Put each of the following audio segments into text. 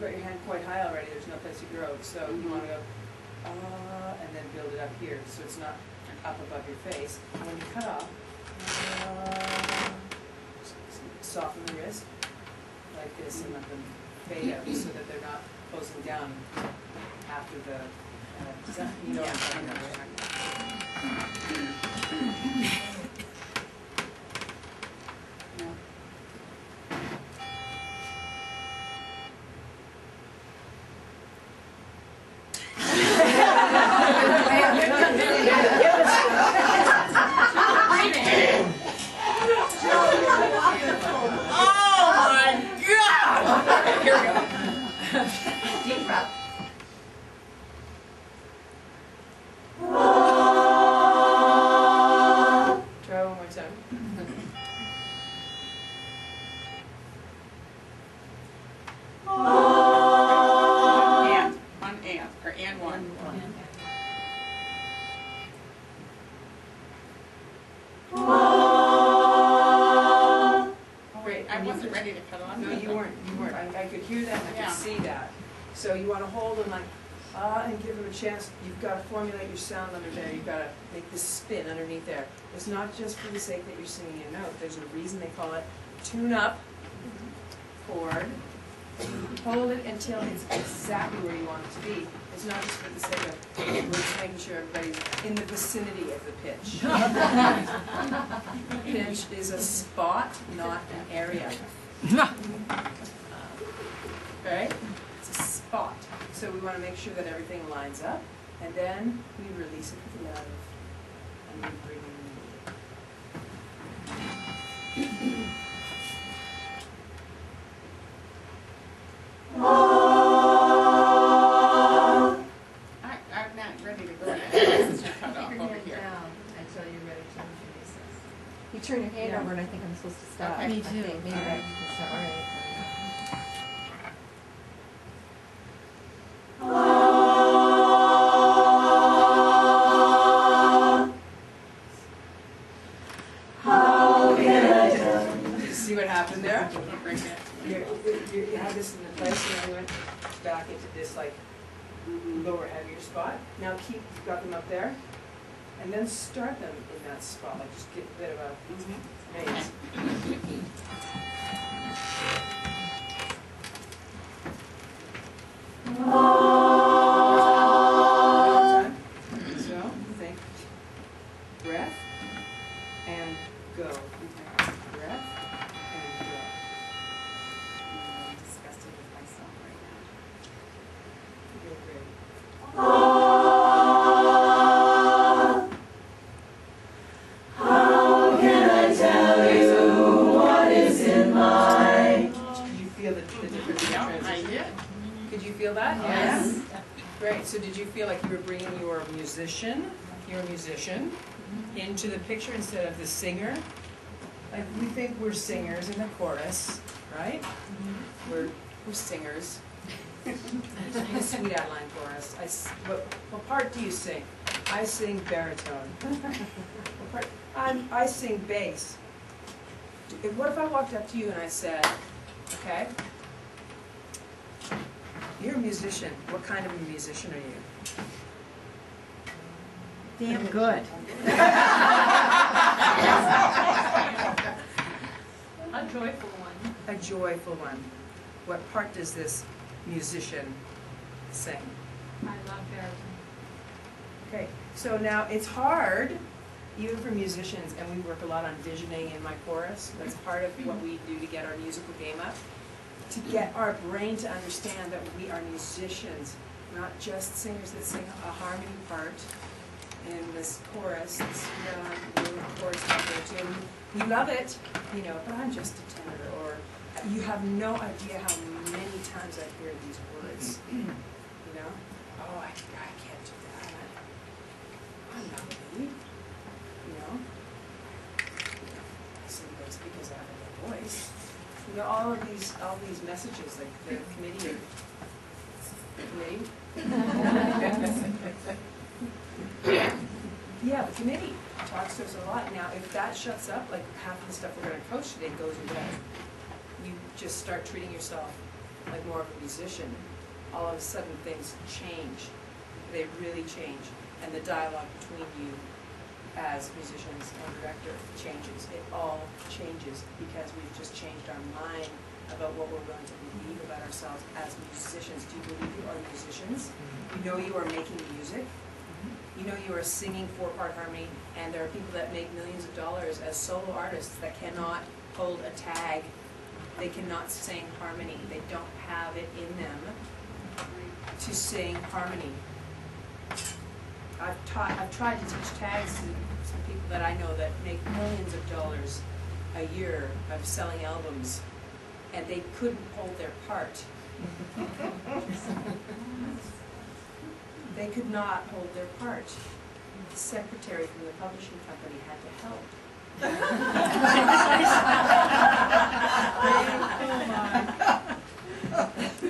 got your hand quite high already, there's no place to grow. So you want to go, and then build it up here, so it's not up above your face. And when you cut off, soften the wrist like this and let them fade out so that they're not closing down after the, you know what I'm talking about, right? So you want to hold them like, and give them a chance. You've got to formulate your sound under there. You've got to make this spin underneath there. It's not just for the sake that you're singing a note. There's a reason they call it tune-up chord. Hold it until it's exactly where you want it to be. It's not just for the sake of, we're just making sure everybody's in the vicinity of the pitch. Pitch is a spot, not an area. Okay? Spot. So we want to make sure that everything lines up, and then we release it with love, and we bring in I'm not ready to go yet. This is cut off over here. Down until you're ready to release this. You turn your hand over, and I think I'm supposed to stop. Okay. Me too. Maybe I can stop. All right. See what happened there? You had this in the place, and then you went back into this like lower, heavier spot. Now keep, you've got them up there, and then start them in that spot. Like just get a bit of a maze. So think breath and go. Breath. I'm disgusted with myself right How can I tell you what is in my... Did you feel the difference in now. the I transition? did. Could you feel that? Yes. Great. So did you feel like you were bringing your musician into the picture instead of the singer? Like we think we're singers in the chorus, right? We're singers. Sweet Adeline chorus. What part do you sing? I sing baritone. What part? I sing bass. What if I walked up to you and I said, okay, you're a musician. What kind of a musician are you? Damn good. A joyful one. A joyful one. What part does this musician sing? I love baritone. Okay, so now it's hard, even for musicians, and we work a lot on visioning in my chorus. That's part of what we do to get our musical game up. To get our brain to understand that we are musicians, not just singers that sing a harmony part in this chorus, this chorus out there too. We love it, you know, but I'm just a tenor, or you have no idea how many times I hear these words, you know? Oh, I can't do that. I'm not me, you know? I sing this because I have a good voice. You know, all these messages, like the committee. Yeah, the committee talks to us a lot. Now, if that shuts up, like half of the stuff we're going to coach today goes away. You just start treating yourself like more of a musician, all of a sudden things change. They really change. And the dialogue between you as musicians and director changes. It all changes because we've just changed our mind about what we're willing to believe about ourselves as musicians. Do you believe you are musicians? You know you are making music. You know you are singing 4-part harmony, and there are people that make millions of dollars as solo artists that cannot hold a tag. They cannot sing harmony. They don't have it in them to sing harmony. I've tried to teach tags to some people that I know that make millions of dollars a year of selling albums, and they couldn't hold their part. They could not hold their part. The secretary from the publishing company had to help.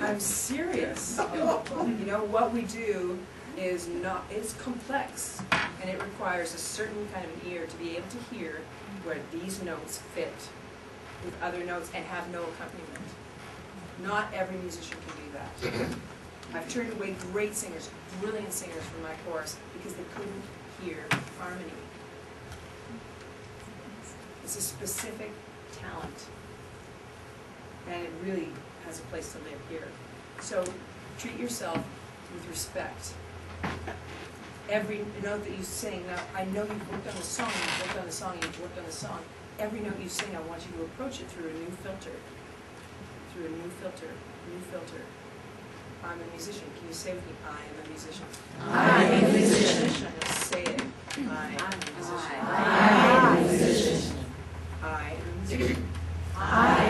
I'm serious. You know, what we do is not, it's complex, and it requires a certain kind of an ear to be able to hear where these notes fit with other notes and have no accompaniment. Not every musician can do that. I've turned away great singers, brilliant singers from my chorus because they couldn't hear harmony. It's a specific talent, and it really has a place to live here. So treat yourself with respect. Every note that you sing, now I know you've worked on the song, you've worked on the song, you've worked on the song. Every note you sing, I want you to approach it through a new filter. Through a new filter, new filter. I'm a musician. Can you say with me, I am a musician? I am a musician. Say it. I am a musician. I am a musician. I am a musician. I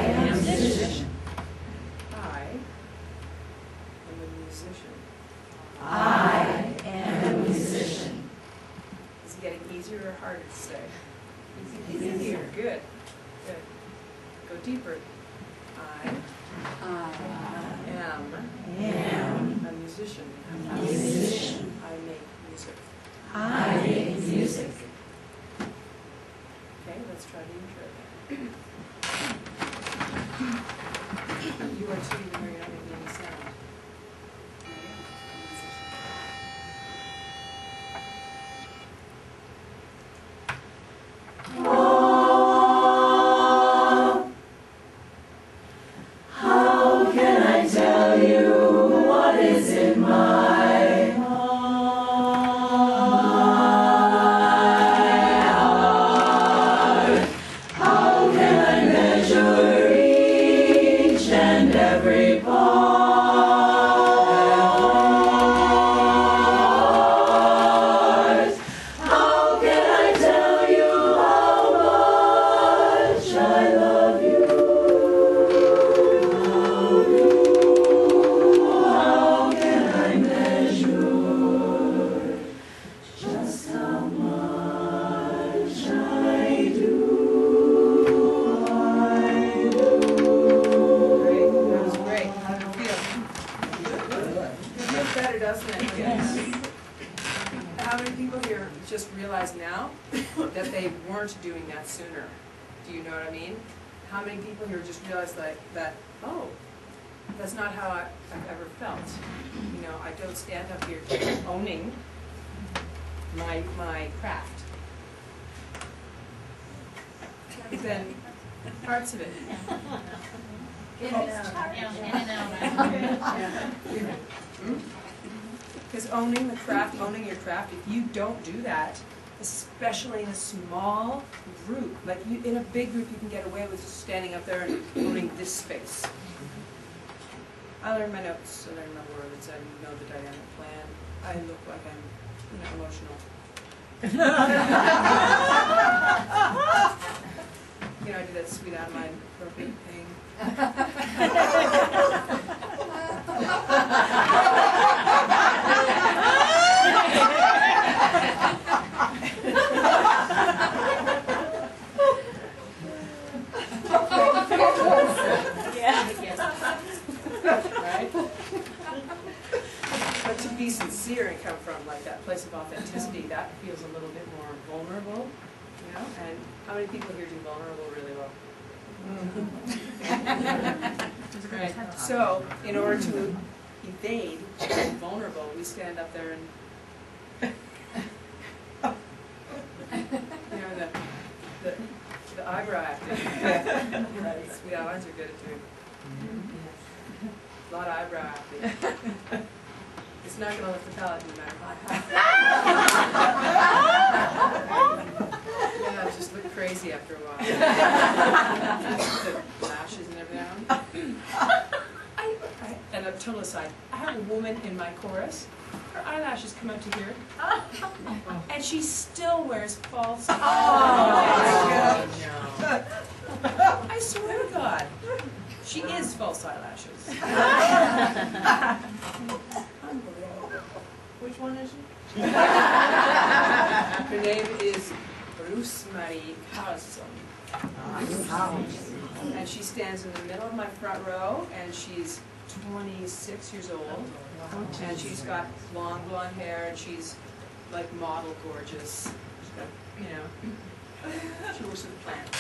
am a musician. I am a musician. I am a musician. Is it getting easier or harder to say? Easier. Good. Good. Go deeper. I am a musician. A musician. I make music. I make music. Okay, let's try the intro. You are too, even though you're not making any sound. How can I tell you what is in my heart? How can I measure each and every part? How can I tell you how much I love you? How can I measure just how much I do? Great, that was great. How did it feel? It feels better, doesn't it? Yes. How many people here just realize now that they weren't doing that sooner? Do you know what I mean? How many people here just realize that, oh, that's not how I've ever felt. You know, I don't stand up here owning my craft. Then parts of it. Because owning the craft, owning your craft, if you don't do that, especially in a small group, like in a big group you can get away with just standing up there and owning this space. I learn my notes, I learn my words, I know the dynamic plan. I look like I'm, emotional. You know, I do that sweet out of my appropriate thing. Right? But to be sincere and come from like that place of authenticity, that feels a little bit more vulnerable, you know? And how many people here do vulnerable really well? Right. So, in order to evade being vulnerable, we stand up there and, you know, the eyebrow acting. Sweet eyelines are good at doing. A lot of eyebrow acting. It's not going to lift the palate no matter how. Yeah, just look crazy after a while. The lashes and everything. And a total aside, I have a woman in my chorus. Her eyelashes come up to here, and she still wears false eyelashes. I swear to God, she is false eyelashes. Unbelievable. Which one is she? Her name is Bruce Marie Carlson. And she stands in the middle of my front row, and she's 26 years old, and she's got long blonde hair, and she's like model gorgeous. She's got, you know, she works with plants.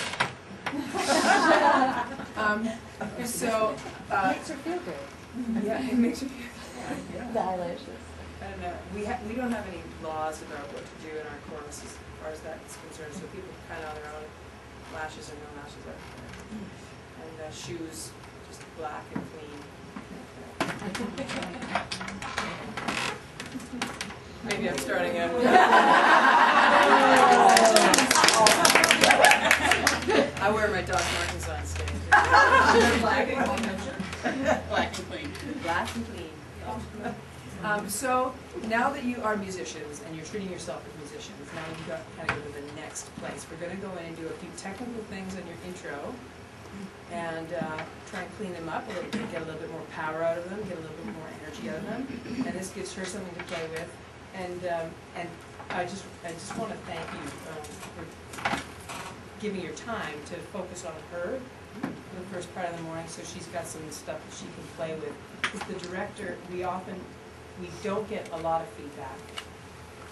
Makes her feel good. Yeah, it makes her feel good. The eyelashes. And we don't have any laws about what to do in our chorus as far as that's concerned, so people kind of on their own, lashes or no lashes are and shoes, just black and clean. Maybe I'm starting out. I wear my Doc Martens on stage. Black and clean. Black and clean. So now that you are musicians and you're treating yourself as musicians, now you've got to kind of go to the next place. We're going to go in and do a few technical things on your intro and try and clean them up a little bit, get a little bit more power out of them, get a little bit more energy out of them, and this gives her something to play with. And I just want to thank you for giving your time to focus on her for the first part of the morning, so she's got some stuff that she can play with. As the director, we don't get a lot of feedback,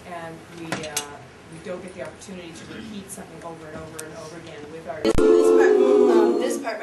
and we don't get the opportunity to repeat something over and over and over again with our. This part